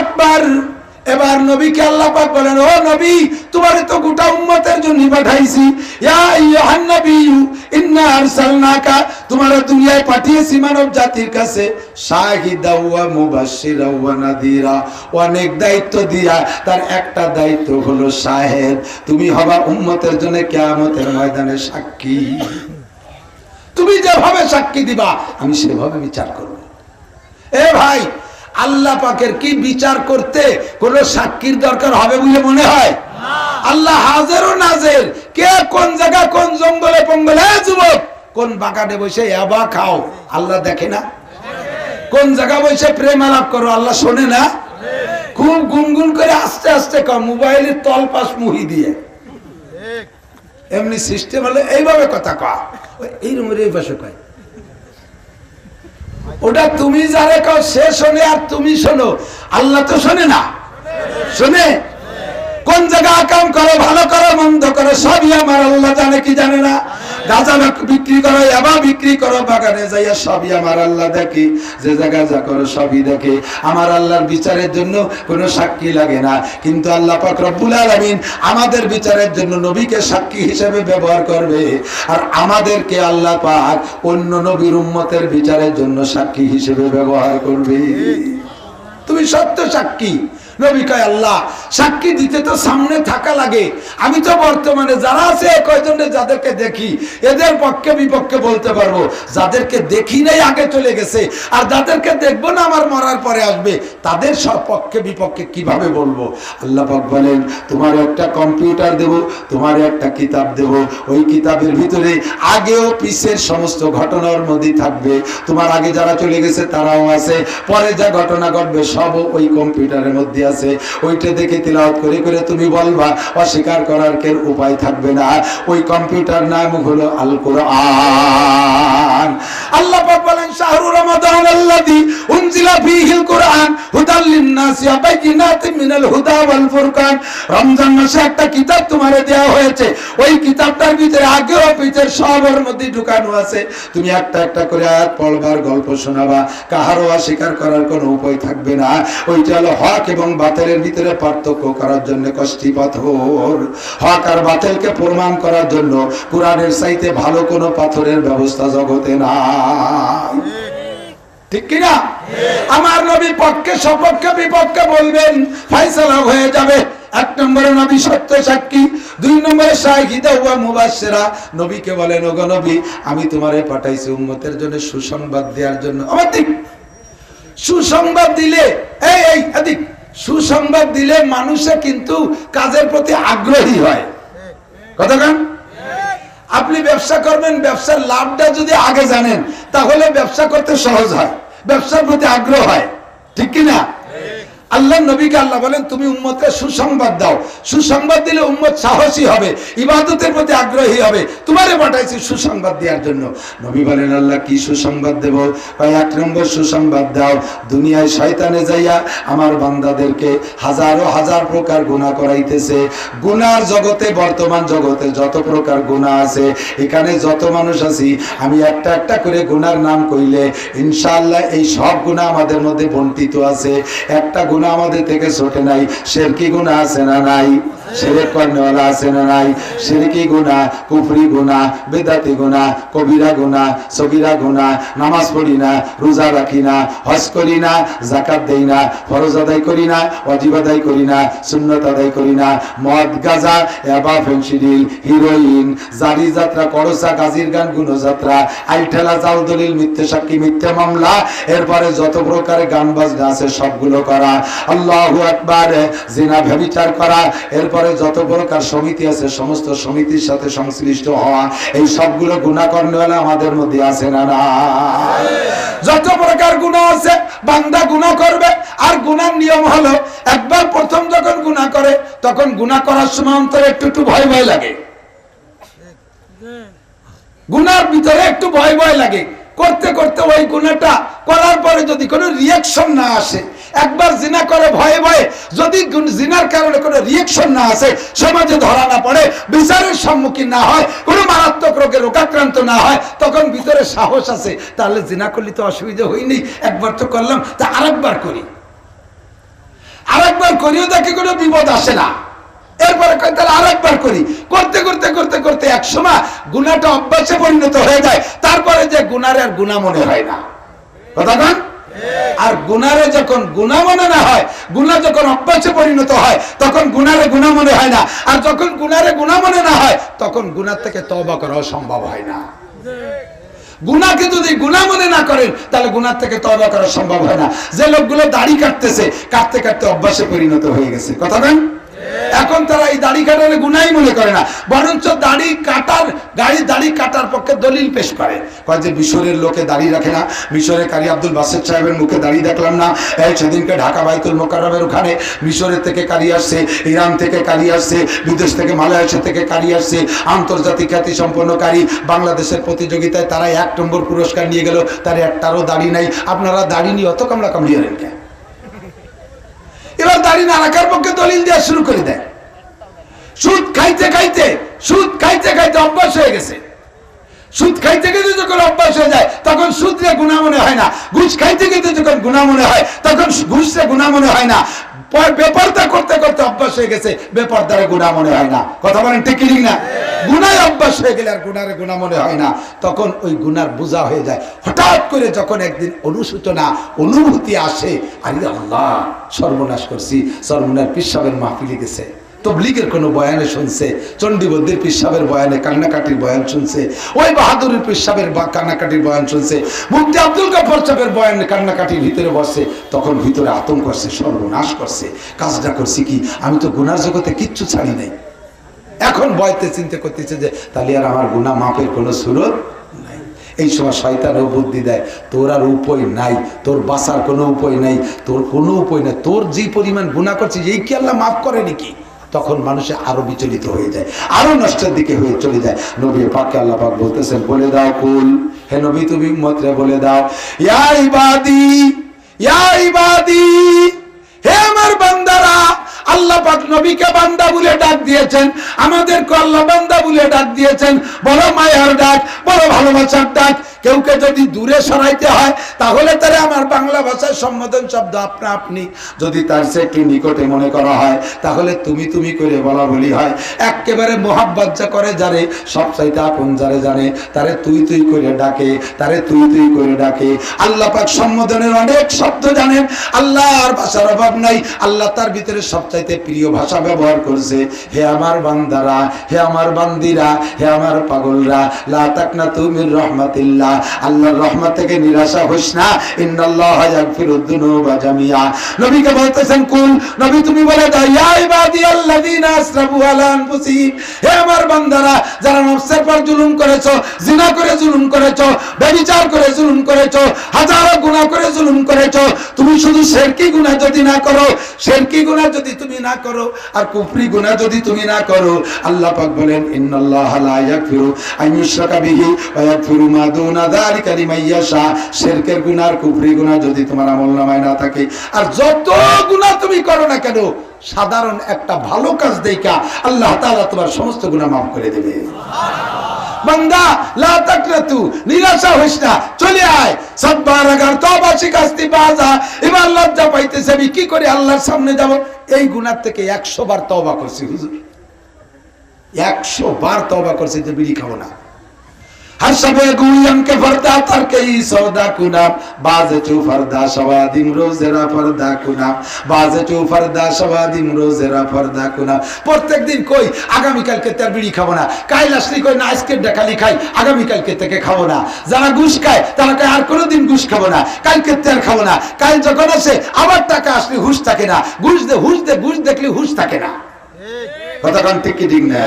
আকবার। এবার নবীকে আল্লাহ পাক বলেন, ও নবী, তোমারে তো গোটা উম্মতের জন্য পাঠাইছি। ইয়া আইয়ুহান নাবিয়্যু ইন্না আরসালনাকা, তোমারে দুনিয়ায় পাঠিয়েছি মানব জাতির কাছে শাহিদা ওয়া মুবাশশিরা ওয়া নাদিরা। অনেক দায়িত্ব দিয়া তার একটা দায়িত্ব হলো শাহেদ, তুমি হবা উম্মতের জন্য কিয়ামতের ময়দানে সাক্ষী। তুমি যেভাবে সাক্ষী দিবা আমি সেভাবে বিচার করব। এ ভাই, আল্লাহ পাকের কি বিচার করতে কোন সাক্ষীর দরকার হবে বলে মনে হয়? আল্লাহ হাজির ও নাজির। কে কোন জায়গা, কোন জঙ্গলে পঙ্গলে, যুবক কোন বাগানে বসে ইয়াবা খাও, আল্লাহ দেখে না? কোন জায়গা বসে প্রেম আলাপ করো, আল্লাহ শোনে না? খুব গুনগুন করে আস্তে আস্তে কও, মোবাইলের তলপাশ মুহি দিয়ে, এমনি সিস্টেম হলে এইভাবে কথা কয়, এই রুমের এই পাশে কয়। ওটা তুমি যারে কও সে শোনে আর তুমি শোনো, আল্লাহ তো শোনে না? শোনে। কোন জায়গা কাম করো, ভালো করো, মন্দ করো, সবই আমার আল্লাহ জানে কি জানে না? গাঁজা বিক্রি করো, ইয়াবা বিক্রি করো, বাগানে যাইয়া সবই আমার আল্লাহ দেখে। যে জায়গায় যা করো সবই দেখে। আমার আল্লাহর বিচারের জন্য কোনো সাক্ষী লাগে না, কিন্তু আল্লাহ পাক রব্বুল আলামিন আমাদের বিচারের জন্য নবীকে সাক্ষী হিসেবে ব্যবহার করবে, আর আমাদেরকে আল্লাহ পাক অন্য নবীর উম্মতের বিচারের জন্য সাক্ষী হিসেবে ব্যবহার করবে। তুমি সত্য সাক্ষী। নবী কয়, আল্লাহ সাক্ষী দিতে তো সামনে থাকা লাগে। আমি তো বর্তমানে যারা আছে কয়জনে যাদেরকে দেখি এদের পক্ষে বিপক্ষে বলতে পারবো, যাদেরকে দেখি নাই আগে চলে গেছে, আর যাদেরকে দেখবো না আমার মরার পরে আসবে, তাদের সব পক্ষে বিপক্ষে কিভাবে বলবো? আল্লাহ পাক বলেন, তোমার একটা কম্পিউটার দেব, তোমার একটা কিতাব দেব, ওই কিতাবের ভিতরে আগেও পিছের সমস্ত ঘটনার মধ্যে থাকবে। তোমার আগে যারা চলে গেছে তারাও আছে, পরে যা ঘটনা ঘটবে সব ওই কম্পিউটারের মধ্যে আছে। ওইটা দেখে তিলাওয়াত করে করে তুমি বলবা, অস্বীকার করার কেউ উপায় থাকবে না। ওই কম্পিউটার নাম হলো আল কোরআন। আল্লাহ পাক বলেন, শাহরু রমাদান আল্লাযী উনজিলা ফীহিল কোরআন হুদাল লিন-নাসি ওয়া বাইয়িনাতিন মিনাল হুদা ওয়াল ফুরকান। রমজান মাসে একটা কিতাব তোমারে দেয়া হয়েছে, ওই কিতাবটার ভিতরে আগে ও পিছের সবার মধ্যে ঢুকানো আছে। তুমি একটা একটা করে আয়াত পড়বার, গল্প শোনাবা, কাহারও অস্বীকার করার কোনো উপায় থাকবে না। ওইটা হলো হক এবং বাতিলের ভিতরে পার্থক্য করার জন্য কষ্টি পাথর। হক আর বাতিলকে প্রমাণ করার জন্য কোরআনের চাইতে ভালো কোনো পাথরের ব্যবস্থা জগতে না। ঠিক কিনা? আমার নবী পক্ষে সপক্ষে বিপক্ষে বলবেন, ফয়সালা হয়ে যাবে। এক নম্বরে নবী সত্য সাক্ষী, দুই নম্বরে শাহিদা ওয়া মুবাশশিরা। নবীকে বলেন, ওগো নবী, আমি তোমারে পাঠাইছি উম্মতের জন্য সুসংবাদ দেওয়ার জন্য। আমার দিক সুসংবাদ দিলে, এই এদিক সুসংবাদ দিলে মানুষে কিন্তু কাজের প্রতি আগ্রহী হয়। কথা কেন? আপনি ব্যবসা করবেন, ব্যবসার লাভটা যদি আগে জানেন তাহলে ব্যবসা করতে সহজ হয়, ব্যবসার প্রতি আগ্রহ হয়। ঠিক কিনা? আল্লাহ নবীকে আল্লাহ বলেন, তুমি উম্মতকে সুসংবাদ দাও। সুসংবাদ দিলে উম্মত সাহসী হবে, ইবাদতের প্রতি আগ্রহী হবে। তোমারে পাঠাইছি সুসংবাদ দেওয়ার জন্য। নবী বলেন, আল্লাহ কি সুসংবাদ দেব? এক নম্বর সুসংবাদ দাও, দুনিয়ায় শয়তানে যাইয়া আমার বান্দাদেরকে হাজারো হাজার প্রকার গুনাহ করাইতেছে। গুনার জগতে, বর্তমান জগতে যত প্রকার গুনাহ আছে, এখানে যত মানুষ আছি, আমি একটা একটা করে গুনার নাম কইলে ইনশাআল্লাহ এই সব গুনাহ আমাদের মধ্যে বন্টিত আছে। একটা গুনাহ আমাদের থেকে ছোট নাই। শিরকি গুনাহ আছে না নাই? শিরক করনেওয়ালা আছে না নাই? শিরকি গুনাহ, কুফরি গুনাহ, বেদাতি গুনাহ, কবিরা গুনাহ, সগীরা গুনাহ, নামাজ পড়ি না, রোজা রাখি না, হজ করি না, যাকাত দেই না, ফরজ আদায় করি না, ওয়াজিব আদায় করি না, সুন্নাত আদায় করি না, মদ, গাঁজা, ইয়াবা, ফেনসিডিল, হিরোইন, জারি যাত্রা, করসা, গাজির গান, গুণযাত্রা, আইঠেলা, জাল দলিল, মিথ্যে সাক্ষী, মিথ্যে মামলা, এরপরে যত প্রকারের গান বাজনা আছে সবগুলো করা, আল্লাহু আকবার, জিনা, ব্যভিচার করা, এরপরে যত প্রকার সমিতি আছে সমস্ত সমিতির সাথে সংশ্লিষ্ট হওয়া, এই সবগুলো গুনাহ করনেওয়ালা আমাদের মধ্যে আছে না না? যত প্রকার গুনাহ আছে বান্দা গুনাহ করবে। আর গুনার নিয়ম হলো, একবার প্রথম যখন গুনাহ করে তখন গুনাহ করার সময় অন্তরে একটু একটু ভয় ভয় লাগে। গুনার ভিতরে একটু ভয় ভয় লাগে। করতে করতে ওই গুনাহটা করার পরে যদি কোনো রিয়াকশন না আসে, একবার জিনা করে ভয়ে ভয়ে যদি জিনার কারণে কোনো রিয়াকশন না আসে, সমাজে ধরা না পড়ে, বিচারের সম্মুখীন না হয়, কোনো মারাত্মক রোগে রোগাক্রান্ত না হয়, তখন ভিতরে সাহস আছে, তাহলে জিনা করলে তো অসুবিধা হয়নি, একবার তো করলাম, তা আরেকবার করি। আরেকবার করিও দেখে কোনো বিপদ আসে না, এরপরে কয় তাহলে আরেকবার করি, করতে করতে করতে করতে একসময় গুনাহটা অভ্যাসে পরিণত হয়ে যায়, তারপরে যে গুনার আর গুনাহ মনে হয় না। কথা বল। আর গুনারে যখন গুনাহ মনে না হয়, গুনাহ যখন অভ্যাসে পরিণত হয়, তখন গুনারে গুনাহ মনে হয় না। আর যখন গুনারে গুনাহ মনে না হয়, তখন গুনাহ থেকে তওবা করা সম্ভব হয় না। গুনাহকে যদি গুনাহ মনে না করেন, তাহলে গুনাহ থেকে তওবা করা সম্ভব হয় না। যে লোকগুলো দাড়ি কাটতেছে, কাটতে কাটতে অভ্যাসে পরিণত হয়ে গেছে। কথা বলেন। এখন তারা এই দাড়ি কাটালে গুনাহই মনে করে না, বরঞ্চ দাড়ি কাটার পক্ষে দলিল পেশ করে। কয় যে মিশরের লোকে দাড়ি রাখে না, মিশরের কারি আব্দুল বাসেত সাহেবের মুখে দাড়ি দেখলাম না, সেদিনকে ঢাকা বাইতুল মোকাররমের ওখানে মিশরের থেকে কারি আসছে, ইরান থেকে কারি আসছে, বিদেশ থেকে মালয়েশিয়া থেকে কারি আসছে, আন্তর্জাতিক খ্যাতি সম্পন্ন কারি। বাংলাদেশের প্রতিযোগিতায় তারা 1 নম্বর পুরস্কার নিয়ে গেল, তার একটারও দাড়ি নাই। আপনারা দাড়ি নিয়ে অত কামড়া কামড়িয়ে কেন? এবার দাড়ি না রাখার পক্ষে দলিল দেওয়া শুরু করে দেয়। সুদ খাইতে খাইতে অভ্যাস হয়ে গেছে। সুদ খাইতে খাইতে যখন অভ্যাস হয়ে যায়, তখন সুদরে গুনাহ মনে হয় না। ঘুষ খাইতে খাইতে যখন গুনাহ মনে হয়, তখন ঘুষরে গুনাহ মনে হয় না। বেপরদা করতে করতে অভ্যাস হয়ে গেছে, বেপরদারে গুনাহ মনে হয় না। কথা বলেন ঠিক কি না? গুনাহ অভ্যাস হয়ে গেলে আর গুনারে গুনাহ মনে হয় না, তখন ওই গুনার বোঝা হয়ে যায়। হঠাৎ করে যখন একদিন অনুশোচনা অনুভূতি আসে, আরে আল্লাহ সর্বনাশ করছি, সর্বনাশ পীর সাহেবের মাহফিলে গেছে, তবলিগের কোনো বয়ানে শুনছে, চণ্ডীবদ্দির পীর সাহেবের বয়ানে কান্নাকাটির বয়ান শুনছে, ওই বাহাদুরের পীর সাহেবের কান্নাকাটির বয়ান শুনছে, মুফতি আব্দুল গফর সাহেবের বয়ানে কান্নাকাটির ভিতরে বসছে, তখন ভিতরে আতঙ্ক করছে, সর্বনাশ করছে। কাজটা করছি কি, আমি তো গুনার জগতে কিচ্ছু ছাড়ি নাই। এখন বয়তে চিন্তা করতেছে যে তাহলে আর আমার গুনাহ মাপের কোনো সুরত নাই। এই সময় শয়তানও বুদ্ধি দেয়, তোর আর উপায় নাই, তোর বাঁচার কোনো উপায় নাই, তোর কোনো উপায় নাই, তোর যে পরিমাণ গুনাহ করছিস এই কি আল্লাহ মাফ করে নাকি? তখন মানুষে আরো বিচলিত হয়ে যায়, আরো নষ্টের দিকে হয়ে চলে যায়। নবী পাককে আল্লাহ পাক বলতেছেন, বলে দাও কুল, হে নবী তুমি উম্মতরে বলে দাও, ইয়া ইবাদি, ইয়া ইবাদি, হে আমার বান্দারা। আল্লাহ পাক নবীকে বান্দা বলে ডাক দিয়েছেন, আমাদেরকে আল্লাহ বান্দা বলে ডাক দিয়েছেন। বড় মায়ার ডাক, বড় ভালোবাসার ডাক। কেউকে যদি দূরে সরাইতে হয়, তাহলে তারে আমার বাংলা ভাষায় সম্বোধন শব্দ আপনা আপনি। যদি তার সে একটু নিকটে মনে করা হয়, তাহলে তুমি তুমি করে বলা বলি হয়। একেবারে মোহাব্বত যা করে যারে, সবচাইতে আপন যারে জানে, তারে তুই তুই করে ডাকে, তারে তুই তুই করে ডাকে। আল্লাহ পাক সম্বোধনের অনেক শব্দ জানেন, আল্লাহর ভাষার অভাব নাই। আল্লাহ তার ভিতরে সবচাইতে প্রিয় ভাষা ব্যবহার করছে, হে আমার বান্দারা, হে আমার বান্দিরা, হে আমার পাগলরা, লা তাকনাতু মির রাহমাতিল্লাহ, আল্লাহর রহমত থেকে নিরাশা হইস না। ইন্নাল্লাহা ইয়াগফিরুদ যুনুবা জামিআ। নবীকে বলতেছেন কুল, নবী তুমি বলে দাও, ইয়া ইবাদিয়াল্লাযিনা আসরাফু আলা আনফুসিহিম, হে আমার বান্দারা যারা নফসের পর জুলুম করেছো, জিনা করে জুলুম করেছো, ব্যভিচার করে জুলুম করেছো, হাজারো গুনাহ করে জুলুম করেছো। তুমি শুধু শিরকি গুনাহ যদি না করো, শিরকি গুনাহ যদি তুমি না করো, আর কুফরি গুনাহ যদি তুমি না করো, আল্লাহ পাক বলেন, ইন্নাল্লাহা লা ইয়াগফিরু আন ইউশরাকা বিহি ওয়া ইয়াগফিরু মা দুনা যালিকা লিমান ইয়াশা। শিরকের গুনাহ আর কুফরি গুনাহ যদি তোমার আমলনামায় না থাকে, আর যত গুনাহ তুমি করো না কেন, সাধারণ একটা ভালো কাজ দেখা আল্লাহ তাআলা তোমার সমস্ত গুনাহ মাফ করে দেবে। বান্দা লা তাকনাতু, নিরাশা হইস না, চলে আয়, সতবার আগার তওবা শিকাস্তি বাজা। এবার লজ্জা পাইতেছে, আমি কি করে আল্লাহর সামনে যাব? এই গুনাহ থেকে 100 বার তওবা করছি হুজুর, 100 বার তওবা করছি যে বিড়ি খাবো না। হাসবে গুয়াম কে ফরদা তার কে সওদা কুনা, বাজে চু ফরদা সওয়াদিম রোজেরা ফরদা কুনা, বাজে চু ফরদা সওয়াদিম রোজেরা ফরদা কুনা। প্রত্যেকদিন কই আগামী কালকে তার বিড়ি খাবো না, কাল আসলি কই না আজকে ডাকালি খাই, আগামী কালকে থেকে খাবো না। যারা ঘুষ খায় তারা কয় আর কোনোদিন ঘুষ খাবো না, কালকে তার খাবো না। কাল যখন আসে আবার টাকা আসলে হুঁশ থাকে না, ঘুষ দে ঘুষ দে, ঘুষ দেখলে হুঁশ থাকে না। কথাটা ঠিক কি ঠিক না?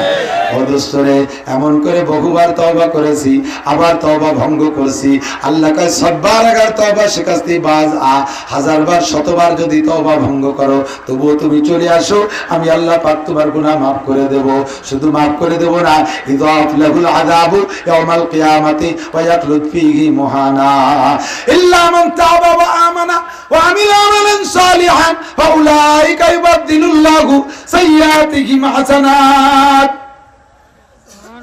অদস্তরে এমন করে বহুবার তওবা করেছি, আবার তওবা ভঙ্গ করছি। আল্লাহ কয় সববার আগার তওবা শিকাস্তি বাজ আ, 1000 বার 100 বার যদি তওবা ভঙ্গ করো, তবুও তুমি চলে আসো, আমি আল্লাহ পাক তোমার গুনাহ maaf করে দেব। শুধু maaf করে দেব না, ইযাফ লাহুল আযাবু ইয়াউমাল কিয়ামাতি ওয়া ইয়াখলুদ ফীহি মুহানা ইল্লা মান তাবা ওয়া আমানা ওয়া আমিলা আমালান সালিহান ফাউলাইকা ইউবাদদিলুল্লাহু সাইয়্যাতিহিম হাসানাত।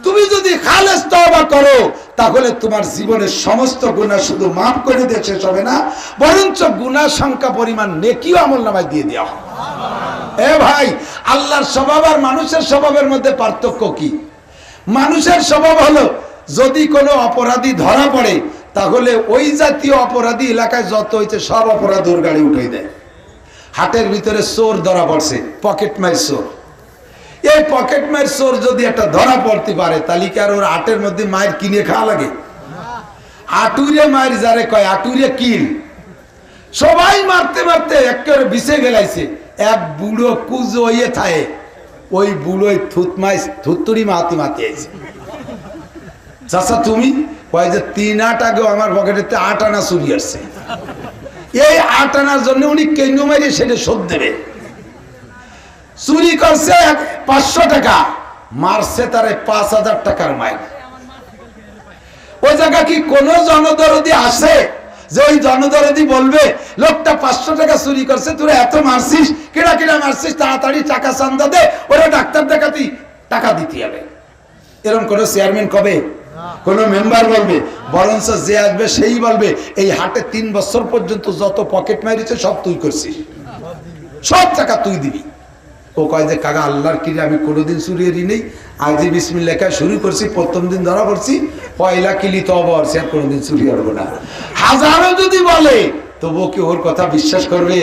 তুমি যদি খালেস তওবা করো, তাহলে তোমার জীবনের সমস্ত গুনাহ শুধু মাফ করে দিয়ে শেষ হবে না, বরঞ্চ গুনাহ সংখ্যা পরিমাণ নেকিও আমলনামায় দিয়ে দেওয়া হবে। এ ভাই, আল্লাহর স্বভাব আর মানুষের স্বভাবের মধ্যে পার্থক্য কি? মানুষের স্বভাব হলো যদি কোনো অপরাধী ধরা পড়ে তাহলে ওই জাতীয় অপরাধী এলাকায় যত হয়েছে সব অপরাধ ওর গাড়ি উঠে দেয়। হাটের ভিতরে চোর ধরা পড়ছে, পকেট মার চোর, এই পকেট মার চোর যদি একটা ধরা পড়তে পারে তাহলে কি আর ওর হাটের মধ্যে মায়ের কিনে খাওয়া লাগে? আটুরে মায়ের যারে কয় আটুরে কিল, সবাই মারতে মারতে একেবারে বিছে গেলাইছে। এক বুড়ো কুজো ইয়ে থাকে, ওই বুড়োই থুততুরি মাতি মাতি আইছে। চাচা তুমি কয় যে 3 আট আগেও আমার পকেটেতে 8 আনা চুরি আসছে, এই 8 আনার জন্য উনি কেন মারি সেটা শোধ দেবে। চুরি করছে 500 টাকা, মারছে তারে 5000 টাকার মাইল। ওই জায়গা কি কোন জনদরদি আসে যে ওই জনদরদি বলবে লোকটা 500 টাকা চুরি করছে, তোরা এত মারছিস, কেডা কেডা মারছিস, তাড়াতাড়ি টাকা চান্দা দে, ওরা ডাক্তার দেখাতি টাকা দিতে হবে? এরকম কোন চেয়ারম্যান কবে, কোন মেম্বার বলবে? বরঞ্চ যে আসবে সেই বলবে এই হাটে 3 বছর পর্যন্ত যত পকেট মারিছে সব তুই করছিস, সব টাকা তুই দিবি। ও কয় যে কাকা আল্লাহর কিরে আমি কোনোদিন চুরিয়ে নেই, আজই বিসমিল্লাহ লেখা শুরু করছি, প্রথম দিন ধরা পড়ছি, পয়লা কিলি তবা আর কোনোদিন চুরি করবো না। হাজারো যদি বলে তবুও কি ওর কথা বিশ্বাস করবে?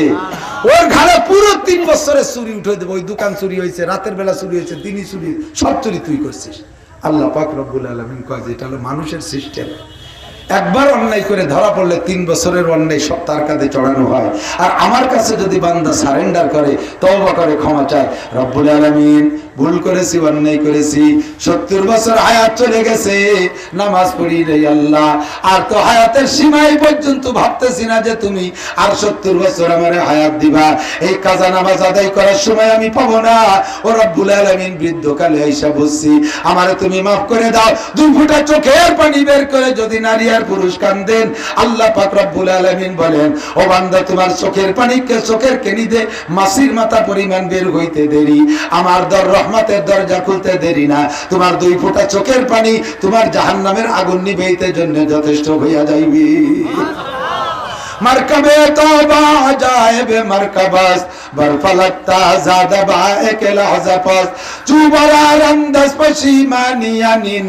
ওর ঘরে পুরো 3 বছরের চুরি উঠে দেবো। ওই দোকান চুরি হয়েছে, রাতের বেলা চুরি হয়েছে, দিনই চুরি, সব চুরি তুই করছিস। আল্লাহ পাক রব্বুল আলামিন কয় যে এটা হলো মানুষের সিস্টেম। একবার অন্যায় করে ধরা পড়লে 3 বছরের অন্যায় সব তার কাঁধে চড়ানো হয়। আর আমার কাছে যদি বান্দা সারেন্ডার করে, তওবা করে, ক্ষমা চায়, রব্বুল আলামিন ভুল করেছি, অন্যায় করেছি, 70 বছর হায়াত চলে গেছে, নামাজ পড়ি রে আল্লাহ, আর তো হায়াতের সীমাই পর্যন্ত ভাবতেছি না যে তুমি আর 70 বছর আমার হায়াত দিবা, এই কাজা নামাজ আদায় করার সময় আমি পাবো না। ও রব্বুল আলামিন বৃদ্ধকালে আইসা বলছি আমারে তুমি মাফ করে দাও। 2 ফোঁটা চোখের পানি বের করে যদি নারী আর পুরুষ কান্দেন, আল্লাহ পাক রব্বুল আলামিন বলেন ও বান্দা তোমার চোখের পানিকে চোখের কেনিতে মাছির মাথা পরিমাণ বের হইতে দেরি, আমার রহমতের দরজা খুলতে দেরি না। তোমার 2 ফোঁটা চোখের পানি তোমার জাহান্নামের আগুন নিভাইতে জন্য যথেষ্ট হইয়া যাইবে। মারকাবে তওবা আজায়েবে মারকাবাস বরফলকতা জাদা বাএকে লাহজাপাস চুবারার আন্দাজ পশিমানিয়ানিন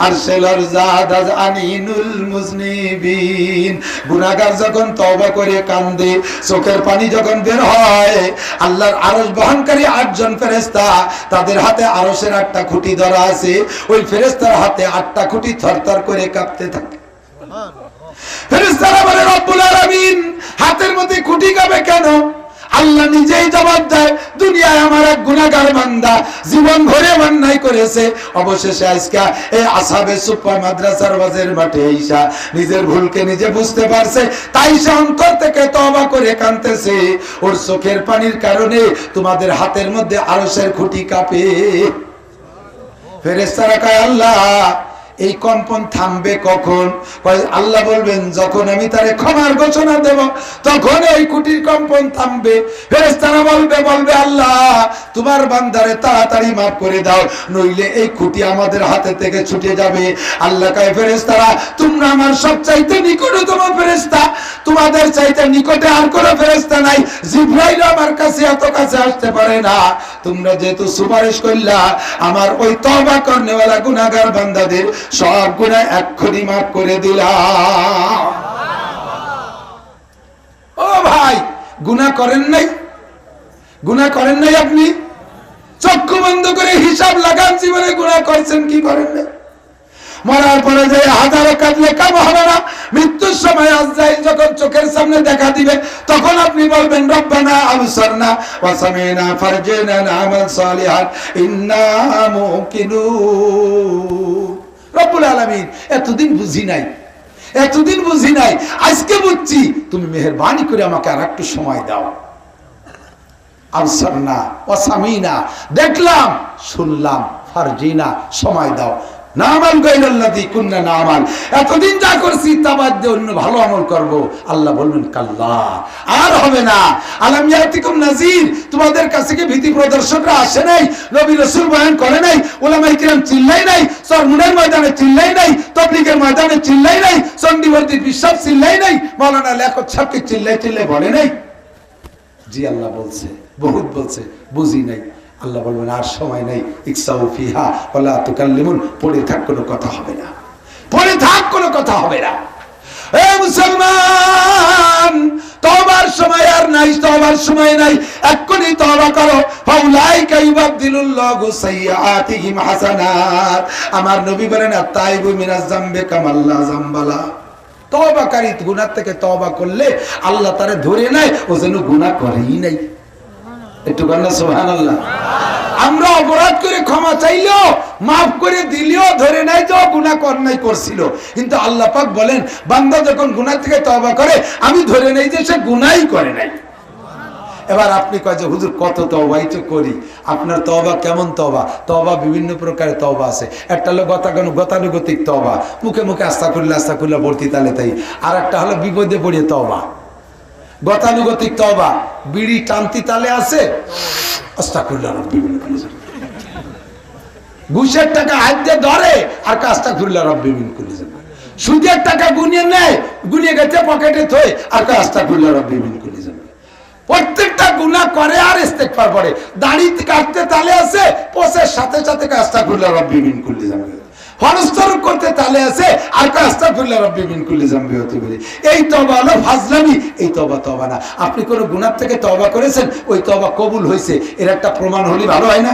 আরশেলর জাদাজ আনিনুল মুজনিবিন। গুনাহগার যখন তওবা করে কান্দে, চোখের পানি যখন বের হয়, আল্লাহর আরশ বহনকারী 8 জন ফেরেশতা, তাদের হাতে আরশের 8টা খুঁটি ধরা আছে, ওই ফেরেশতার হাতে 8টা খুঁটি থরথর করে কাঁপতে থাকে। ফেরেশতারা বলে রব্বুল আলামিন হাতের মধ্যে খুঁটি কাঁপে কেন? আল্লাহ নিজেই জবাব দেয়, দুনিয়ায় আমার এক গুনাহগার বান্দা জীবন ভরে অন্যায় করেছে, অবশেষে আজকে এই আসহাবে সুফা মাদ্রাসার ওয়াজের মাঠে আইসা নিজের ভুলকে নিজে বুঝতে পারছে, তাই সে অন্তর থেকে তওবা করে কাঁদতেছে। ওর চোখের পানির কারণে তোমাদের হাতের মধ্যে আরশের খুঁটি কাঁপে। ফেরেশতারা কয় আল্লাহ এই কম্পন থামবে কখন? আল্লাহ বলবেন যখন আমি তারে ক্ষমার ঘোষণা দেব তখন এই কুটির কম্পন থামবে। ফেরেশতারা বলবে আল্লাহ তোমার বান্দারে তাড়াতাড়ি মাফ করে দাও, নইলে এই কুটি আমাদের হাতে থেকে ছুটে যাবে। আল্লাহ কয় ফেরেশতারা তোমরা আমার সবচাইতে নিকটতম ফেরেশতা, তোমাদের চাইতে নিকটে আর কোনো ফেরেশতা নাই, জিবরাইল আমার কাছে এত কাছে আসতে পারে না। তোমরা যেহেতু সুপারিশ করলা আমার ওই তওবা করনেওয়ালা গুনাহগার বান্দাদের সব গুনাহ এক্ষুনি মাফ করে দিলাম। ও ভাই, গুনাহ করেন নাই? গুনাহ করেন নাই? আপনি চক্ষু বন্ধ করে হিসাব লাগান জীবনে গুনাহ করছেন কি করেন নাই। মরার পরে যে হাজারো কাঁদলে কাম হবে না। মৃত্যুর সময় আজরাইল যখন চোখের সামনে দেখা দিবে তখন আপনি বলবেন রব্বানা আবসারনা ওয়া সামিনা ফারজিনা না'মাল সালিহান ইন্না মুকিনুন। রব্বুল আলামিন এতদিন বুঝি নাই, আজকে বুঝছি, তুমি মেহেরবানি করে আমাকে আর একটু সময় দাও। আবসারনা ওয়া সামিনা, দেখলাম শুনলাম, ফারজিনা সময় দাও, নামাল গায়রাল্লাযী কুননা নামাল, এতদিন যা করছি তা বাদ দিয়ে অন্য ভালো আমল করব। আল্লাহ বলবেন কাল্লা, আর হবে না। আলাম ইয়াতিকুম নাযীর, তোমাদের কাছে কি ভীতি প্রদর্শকরা আসে নাই? নবী রাসূল বয়ান করে নাই? উলামায়ে কিরাম চিল্লাই নাই? সরমুনের ময়দানে চিল্লাই নাই? তাবলীগের ময়দানে চিল্লাই নাই? চণ্ডীবর্তী বিশ্বাস চিল্লাই নাই? মাওলানা লিয়াকত সাহেবকে চিল্লাই চিল্লাই বলে নাই? জি আল্লাহ বলছে, বহুত বলছে, বুঝি নাই। আল্লাহ বলবেন আর সময় নাই, ইকসাউ ফিহা ওয়ালা তুকাল্লিমুন, পড়ে থাক, কোনো কথা হবে না, পড়ে থাক, কোনো কথা হবে না। এ মুসলমান, তওবার সময় আর নাই, তওবার সময় নাই, এক্ষুনি তওবা করো। ফাউলাইকা ইউবাদদিলুল্লাহু সাইয়্যাতিহিম হাসানাত, আমার নবী বলেন আত-তাইবু মিনাজ যামবি কামাল্লা যামবালা, তওবাকারী গুনাহ থেকে তওবা করলে আল্লাহ তারে ধরে নেয় ও যেন গুনাহ করেই নাই। একটু বলেন সুবহানাল্লাহ। আমরা অপরাধ করে ক্ষমা চাইলেও, মাফ করে দিলেও ধরে নাই তো গুনাহ করনাই করছিল, কিন্তু আল্লাহ পাক বলেন বান্দা যখন গুনাহ থেকে তওবা করে আমি ধরে নেই যে সে গুনাহই করে নাই। এবার আপনি কয় যে হুজুর কত তওবাই তো করি, আপনার তওবা কেমন তওবা? তওবা বিভিন্ন প্রকারের তওবা আছে। একটা হলো গতানুগতিক তওবা, মুখে মুখে আস্তাগফিরুল্লাহ বলতি তালে তাই। আর একটা হলো বিপদে পড়ে তওবা। গতানুগতিক তওবা, বিড়ি টানতি তালে আছে, আস্তাগফিরুল্লাহ রাব্বি মিন কুল্লি যামব। ঘুষের টাকা হাত দিয়ে ধরে আর আস্তাগফিরুল্লাহ রাব্বি মিন কুল্লি যামব। সুদের টাকা গুনিয়ে নেয়, গুনিয়ে গেছে পকেটে থই আর আস্তাগফিরুল্লাহ রাব্বি মিন কুল্লি যামব। প্রত্যেকটা গুনাহ করে আর ইস্তেগফার পড়ে। দাড়ি কাটতে তালে আছে, পোষের সাথে সাথে আস্তাগফিরুল্লাহ রাব্বি মিন কুল্লি যামব। ফরজ করতে তালে আছে আর আস্তাগফিরুল্লাহ রাব্বি মিন কুল্লি যামবি হতে পারে। এই তওবা হলো ফাজলামি, এই তওবা না। আপনি কোন গুনাহ থেকে তওবা করেছেন, ওই তওবা কবুল হয়েছে, এর একটা প্রমাণ হলে ভালো হয় না?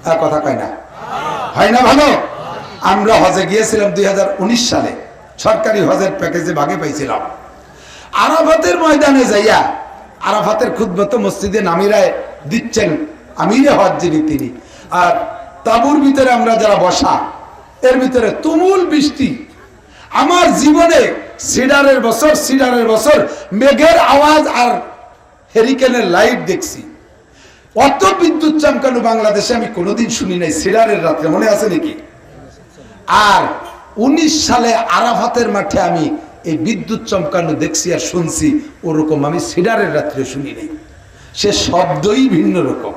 আর কথা কয় না, হয় না ভালো? আমরা হজে গিয়েছিলাম 2019 সালে, সরকারি হজের প্যাকেজে ভাগে পাইছিলাম। আরাফাতের ময়দানে যাইয়া, আরাফাতের খুতবা তো মসজিদে নামিরায় দিচ্ছেন আমিরে হজ যিনি তিনি, আর তাবুর ভিতরে আমরা যারা বসা, এর ভিতরে তুমুল বৃষ্টি। আমার জীবনে সিডারের বছর মেঘের আওয়াজ আর হেরিকেনের লাইট দেখছি। অত বিদ্যুৎ চমকানো বাংলাদেশে আমি কোনোদিন শুনি নাই। সিডারের রাত্রে মনে আছে নাকি? আর 19 সালে আরাফাতের মাঠে আমি এই বিদ্যুৎ চমকানো দেখছি আর শুনছি, ওরকম আমি সিডারের রাত্রে শুনি নাই। সে শব্দই ভিন্ন রকম।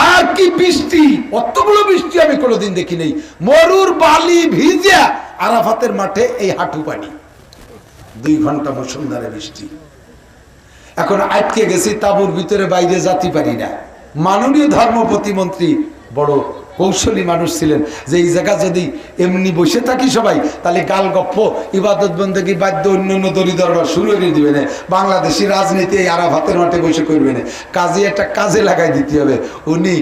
আর কি বৃষ্টি, অতগুলো বৃষ্টি আমি কোনোদিন দেখি নাই। মরুর বালি ভিজা আরাফাতের মাঠে এই হাঁটু পানি, 2 ঘন্টা মুষলধারে বৃষ্টি। এখন আটকে গেছি তাবুর ভিতরে, বাইরে যেতে পারি না। মাননীয় ধর্ম প্রতিমন্ত্রী বড় কৌশলী মানুষ ছিলেন, যে এই জায়গা যদি এমনি বসে থাকি সবাই, তাহলে গাল গপ্প ইবাদত বন্দেগী বাদ্য অন্যান্য দলি দরবার শুরু করে দিবে না। বাংলাদেশি রাজনীতি এই আরাফাতের মাঠে বসে করবে না, কাজে একটা কাজে লাগাই দিতে হবে। উনি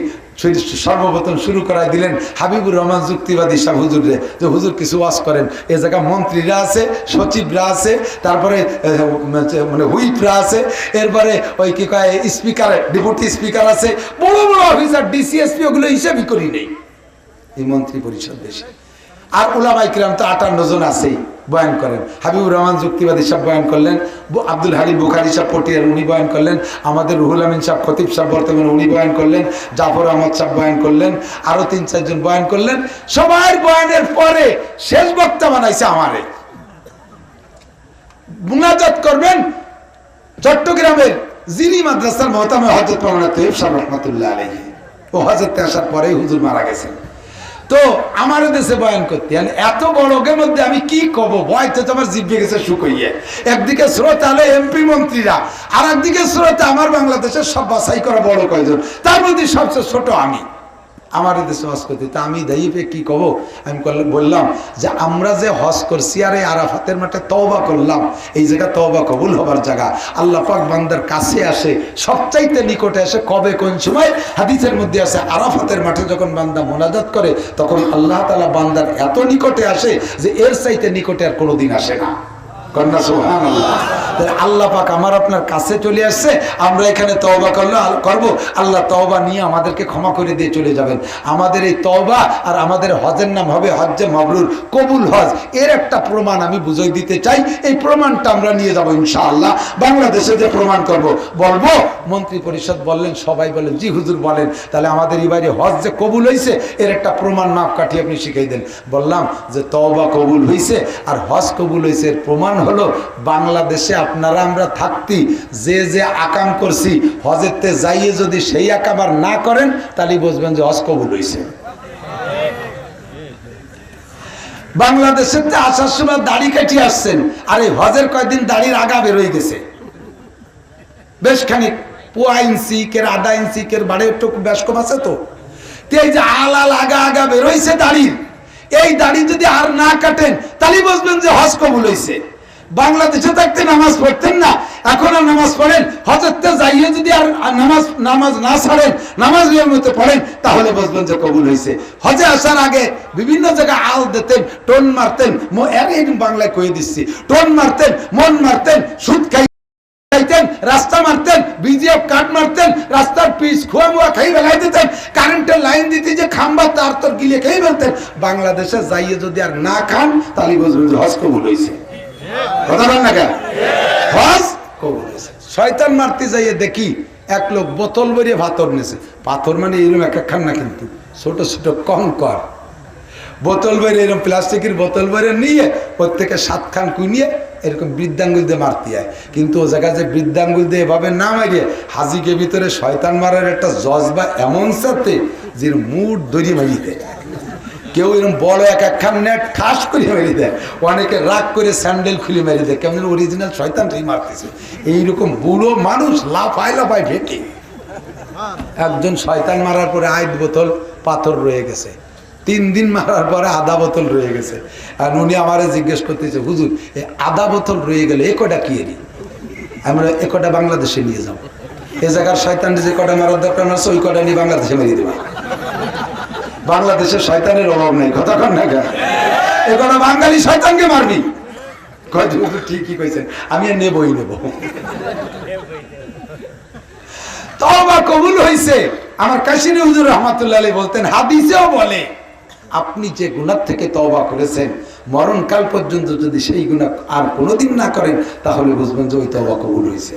সর্বপ্রথম শুরু করাই দিলেন হাবিবুর রহমান যুক্তিবাদী সাহেব হুজুরে, যে হুজুর কিছু ওয়াজ করেন। এ জায়গা মন্ত্রীরা আছে, সচিবরা আছে, তারপরে মানে হুইপরা আছে, এরপরে ওই কি কয় স্পিকার, ডেপুটি স্পিকার আছে, বড় বড় অফিসার ডিসিএসপি, ওগুলো হিসাবই করি নেই এই মন্ত্রী পরিষদ দেশে। আর উলামায়ে কিরাম তো 58 জন আছেই, বয়ান করেন। হাবিবুর রহমান যুক্তিবাদী সাহেব বয়ান করলেন, আব্দুল হালিম বুখারী সাহেব পটিয়ার উনি বয়ান করলেন, আমাদের রুহুল আমিন সাহেব খতিব সাহেব বর্তমানে উনি বয়ান করলেন, জাফর আহমদ সাহেব বয়ান করলেন, আরো 3-4 জন বয়ান করলেন। সবার বয়ানের পরে শেষ বক্তা বানাইছে আমারে। মুনাজাত করবেন চট্টগ্রামের জিনি মাদ্রাসার মহতামে হযরত মাওলানা তৈয়ব সাহেব রাহমাতুল্লাহ আলাইহি। ও হযরতে আসার পরেই হুজুর মারা গেছেন। তো আমার দেশে বয়ান করতে এত বড় লোকের মধ্যে আমি কি কব, ভয়তে তো আমার জিভে গেছে শুকিয়ে। একদিকে শ্রোতা হলে এমপি মন্ত্রীরা, আর একদিকে শ্রোতা আমার বাংলাদেশের সব বাছাই করা বড় কয়জন, তার মধ্যে সবচেয়ে ছোট আমি। আমার দেশে হজ করতে, তা আমি দায়ীপে কি কব? আমি বললাম যে আমরা যে হজ করছি আর এই আরাফাতের মাঠে তওবা করলাম, এই জায়গা তওবা কবুল হবার জায়গা। আল্লাহ পাক বান্দার কাছে আসে, সবচাইতে নিকটে আসে কবে, কোন সময়? হাদিসের মধ্যে আছে আরাফাতের মাঠে যখন বান্দা মোনাজাত করে, তখন আল্লাহ তাআলা বান্দার এত নিকটে আসে যে এর চাইতে নিকটে আর কোনোদিন আসে না। কন্যা সুবহানাল্লাহ। আল্লাহ পাক আমার আপনার কাছে চলে আসছে, আমরা এখানে তওবা করব, আল্লাহ তওবা নিয়ে আমাদেরকে ক্ষমা করে দিয়ে চলে যাবেন। আমাদের এই তওবা আর আমাদের হজের নাম হবে হজ্জে মাবরুর, কবুল হজ। এর একটা প্রমাণ আমি বুঝিয়ে দিতে চাই, এই প্রমাণটা আমরা নিয়ে যাব ইনশাআল্লাহ। বাংলাদেশে যে প্রমাণ করব, বলবো মন্ত্রী পরিষদ বললেন, সবাই বলেন জি হুজুর বলেন, তাহলে আমাদের এবারে হজ যে কবুল হয়েছে এর একটা প্রমাণ মাপকাঠি আপনি শিখিয়ে দেন। বললাম যে তওবা কবুল হয়েছে আর হজ কবুল হয়েছে, এর প্রমাণ হলো বাংলাদেশে আপনারা আমরা থাকতি যে যে আকাম করছি, হজেতে যাইয়ে যদি সেই আকাম আর না করেন তাহলে বুঝবেন যে হজ কবুল হয়েছে। বাংলাদেশের আসার সময় দাড়ি কাটিয়ে আসছেন, আর এই হজের কয়েকদিন দাড়ির আগা বেরোয় গেছে বেশ খানিক, পোয়া ইঞ্চি কের আধা ইঞ্চি কের বাড়ে একটু বেশ কম আছে। তো এই যে আলাল আগা আগা বেরোইছে দাড়ির, এই দাড়ি যদি আর না কাটেন তাহলে বুঝবেন যে হজ কবুল হয়েছে। বাংলাদেশে থাকতে নামাজ পড়তেন না, এখন আর নামাজ পড়েন, হজরতে যাইয়ে যদি আর নামাজ না ছাড়েন, নামাজ নিয়মিত পড়েন, তাহলে বুঝবেন যে কবুল হয়েছে। হজে আসার আগে বিভিন্ন জায়গায় আল দিতেন, টোন মারতেন, বাংলায় কয়ে দিচ্ছি, টোন মারতেন, মন মারতেন, সুদ খাইতেন, রাস্তা মারতেন, বিজিএফ কাট মারতেন, রাস্তার পিচ খোয়া মুয়া খাই বেলাই দিতেন, কারেন্টের লাইন দিতে যে খাম্বা তার তোর গিলে খেয়ে ফেলতেন। বাংলাদেশে যাইয়ে যদি আর না খান তাহলে বুঝবেন যে হজ কবুল হয়েছে। কথা বল না কেন? হজ কবুল হয়েছে। শয়তান মারতে যাইয়ে দেখি এক লোক বোতল ভরিয়ে পাথর নেছে, পাথর মানে এরকম এক খান না, কিন্তু ছোট ছোট কঙ্কর বোতল বেরিয়ে, এরকম প্লাস্টিকের বোতল বেরিয়ে নিয়ে প্রত্যেকে 7 খান কুইনিয়ে এরকম বৃদ্ধাঙ্গুল দিয়ে মারতে হয়। কিন্তু ও জায়গায় যে বৃদ্ধাঙ্গুল দিয়ে এভাবে না মারিয়ে হাজিকে ভিতরে শয়তান মারার একটা জজবা এমন সাথে যে মুড দড়ি মারিয়ে দেয়। কেউ এরকম বড় একখান নেট ঠাস করে মেরে দেয়, অনেকে রাগ করে স্যান্ডেল খুলে মেরে দেয়, কেমন অরিজিনাল শয়তানটাই মারতেছে। এইরকম বুড়ো মানুষ লাফায় লাফায় ভেটে। একজন শয়তান মারার পরে 8 বোতল পাথর রয়ে গেছে, 3 দিন মারার পরে আধা বোতল রয়ে গেছে। আর উনি আমারে জিজ্ঞেস করতেছে, হুজুর এই আধা বোতল রয়ে গেলে এ কটা কি এরি? আমরা এ কটা বাংলাদেশে নিয়ে যাবো, এ জায়গার শয়তান যে কটা মারার দরকার আছে ওই কটা নিয়ে বাংলাদেশে মেরিয়ে দেবো। বাংলাদেশের শয়তানের অভাব নেই, কথা কন না কেন? এ কটা বাঙালি শয়তানকে মারবি, ঠিকই কইছেন, আমি আর নেবই নেব। তওবা কবুল হয়েছে। আমার কাশিনী হুজুর রহমাতুল্লাহ আলাইহি বলতেন, হাদিসেও বলে আপনি যে গুনাহ থেকে তওবা করেছেন মরণকাল পর্যন্ত যদি সেই গুনাহ আর কোনোদিন না করেন তাহলে বুঝবেন যে ওই তওবা কবুল হয়েছে।